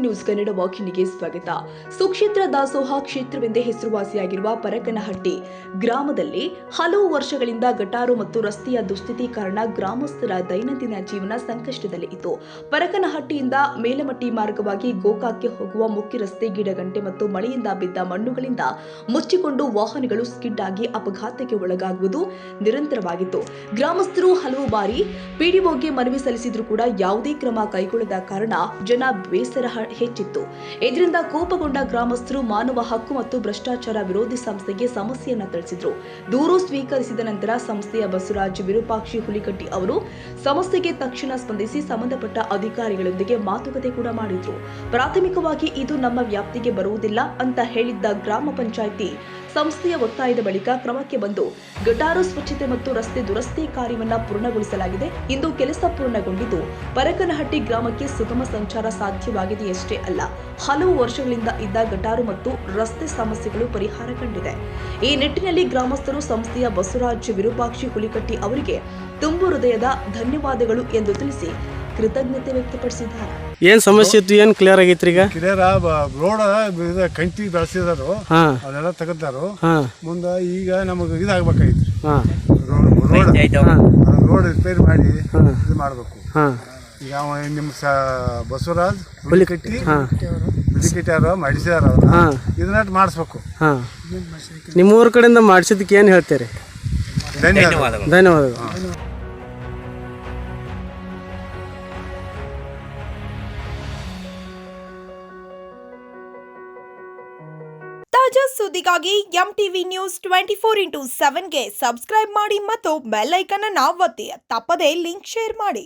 News Kannada ವಾಹಿನಿಗೆ ಸ್ವಾಗತ. ಸುಕ್ಷೇತ್ರ ದಾಸೋಹ ಕ್ಷೇತ್ರವೆಂದೇ ಹೆಸರುವಾಸಿಯಾಗಿರುವ ಪರಕನಹಟ್ಟಿ ಗ್ರಾಮದಲ್ಲಿ ಹಲವು ವರ್ಷಗಳಿಂದ ಗಟಾರು ಮತ್ತು ರಸ್ತೆಯ ದುಸ್ಥಿತಿ ಕಾರಣ ಗ್ರಾಮಸ್ಥರ ದೈನಂದಿನ ಜೀವನ ಸಂಕಷ್ಟದಲ್ಲಿ ಇತ್ತು. ಪರಕನಹಟ್ಟಿಯಿಂದ ಮೇಲಮಟ್ಟಿ ಮಾರ್ಗವಾಗಿ ಗೋಕಾಕ್ಗೆ ಹೋಗುವ ಮುಖ್ಯ ರಸ್ತೆ ಗಿಡಗಂಟೆ ಮತ್ತು ಮಳೆಯಿಂದ ಬಿದ್ದ ಮಣ್ಣುಗಳಿಂದ ಮುಚ್ಚಿಕೊಂಡು ವಾಹನಗಳು ಸ್ಕಿಡ್ ಆಗಿ ಅಪಘಾತಕ್ಕೆ ಒಳಗಾಗುವುದು ನಿರಂತರವಾಗಿತ್ತು. ಗ್ರಾಮಸ್ಥರು ಹಲವು ಬಾರಿ ಪಿಡಿಒಗೆ ಮನವಿ ಸಲ್ಲಿಸಿದ್ರು ಕೂಡ ಯಾವುದೇ ಕ್ರಮ ಕೈಗೊಳ್ಳದ ಕಾರಣ ಜನ ಬೇಸರ ಹೆಚ್ಚಿತ್ತು. ಇದರಿಂದ ಕೋಪಗೊಂಡ ಗ್ರಾಮಸ್ಥರು ಮಾನವ ಹಕ್ಕು ಮತ್ತು ಭ್ರಷ್ಟಾಚಾರ ವಿರೋಧಿ ಸಂಸ್ಥೆಗೆ ಸಮಸ್ಯೆಯನ್ನ ತಿಳಿಸಿದ್ರು. ದೂರು ಸ್ವೀಕರಿಸಿದ ನಂತರ ಸಂಸ್ಥೆಯ ಬಸವರಾಜ್ ವಿರೂಪಾಕ್ಷಿ ಹುಲಿಕಟ್ಟಿ ಅವರು ಸಮಸ್ಯೆಗೆ ತಕ್ಷಣ ಸ್ಪಂದಿಸಿ ಸಂಬಂಧಪಟ್ಟ ಅಧಿಕಾರಿಗಳೊಂದಿಗೆ ಮಾತುಕತೆ ಕೂಡ ಮಾಡಿದ್ರು. ಪ್ರಾಥಮಿಕವಾಗಿ ಇದು ನಮ್ಮ ವ್ಯಾಪ್ತಿಗೆ ಬರುವುದಿಲ್ಲ ಅಂತ ಹೇಳಿದ್ದ ಗ್ರಾಮ ಪಂಚಾಯಿತಿ ಸಂಸ್ಥೆಯ ಒತ್ತಾಯದ ಬಳಿಕ ಕ್ರಮಕ್ಕೆ ಬಂದು ಗಟಾರು ಸ್ವಚ್ಛತೆ ಮತ್ತು ರಸ್ತೆ ದುರಸ್ತಿ ಕಾರ್ಯವನ್ನ ಪೂರ್ಣಗೊಳಿಸಲಾಗಿದೆ. ಇಂದು ಕೆಲಸ ಪೂರ್ಣಗೊಂಡಿದ್ದು ಪರಕನಹಟ್ಟಿ ಗ್ರಾಮಕ್ಕೆ ಸುಗಮ ಸಂಚಾರ ಸಾಧ್ಯವಾಗಿದೆಯಷ್ಟೇ ಅಲ್ಲ, ಹಲವು ವರ್ಷಗಳಿಂದ ಇದ್ದ ಗಟಾರು ಮತ್ತು ರಸ್ತೆ ಸಮಸ್ಯೆಗಳು ಪರಿಹಾರ ಕಂಡಿದೆ. ಈ ನಿಟ್ಟಿನಲ್ಲಿ ಗ್ರಾಮಸ್ಥರು ಸಂಸ್ಥೆಯ ಬಸವರಾಜ್ ವಿರೂಪಾಕ್ಷಿ ಹುಲಿಕಟ್ಟಿ ಅವರಿಗೆ ತುಂಬು ಹೃದಯದ ಧನ್ಯವಾದಗಳು ಎಂದು ತಿಳಿಸಿ ಕೃತಜ್ಞತೆ ವ್ಯಕ್ತಪಡಿಸಿದ್ದಾರೆ. ಏನ್ ಸಮಸ್ಯೆ ಇತ್ತು, ಏನ್ ಕ್ಲಿಯರ್ ಆಗೈತ್ರಿ? ಈಗ ಕ್ಲಿಯರ್ ರೋಡ್ ಕಂಟಿ ಬೆಳೆಸಿದಾರು, ಅದೆಲ್ಲ ತೆಗೆದಾರು. ಮುಂದೆ ಈಗ ನಮಗೆ ಇದಾಗಬೇಕಾಗಿತ್ತು, ರೋಡ್ ರಿಪೇರಿ ಮಾಡಿ ಇದು ಮಾಡಬೇಕು. ಈಗ ನಿಮ್ಮ ಬಸವರಾಜ್ ಹುಲಿಕಟ್ಟಿ ಅವರು ಮಾಡಿಸಿದಾರ, ಇದನ್ನ ಮಾಡಿಸ್ಬೇಕು. ನಿಮ್ಮೂರ ಕಡೆಯಿಂದ ಮಾಡಿಸಿದಕ್ಕೆ ಏನು ಹೇಳ್ತೀರಿ? ಧನ್ಯವಾದಗಳು. ತಾಜಾ ಸುದ್ದಿಗಾಗಿ ಎಂಟಿವಿ ನ್ಯೂಸ್ 24x7ಗೆ ಸಬ್ಸ್ಕ್ರೈಬ್ ಮಾಡಿ ಮತ್ತು ಬೆಲ್ ಐಕಾನ್ ಅನ್ನು ಒತ್ತಿ. ತಪ್ಪದೇ ಲಿಂಕ್ ಶೇರ್ ಮಾಡಿ.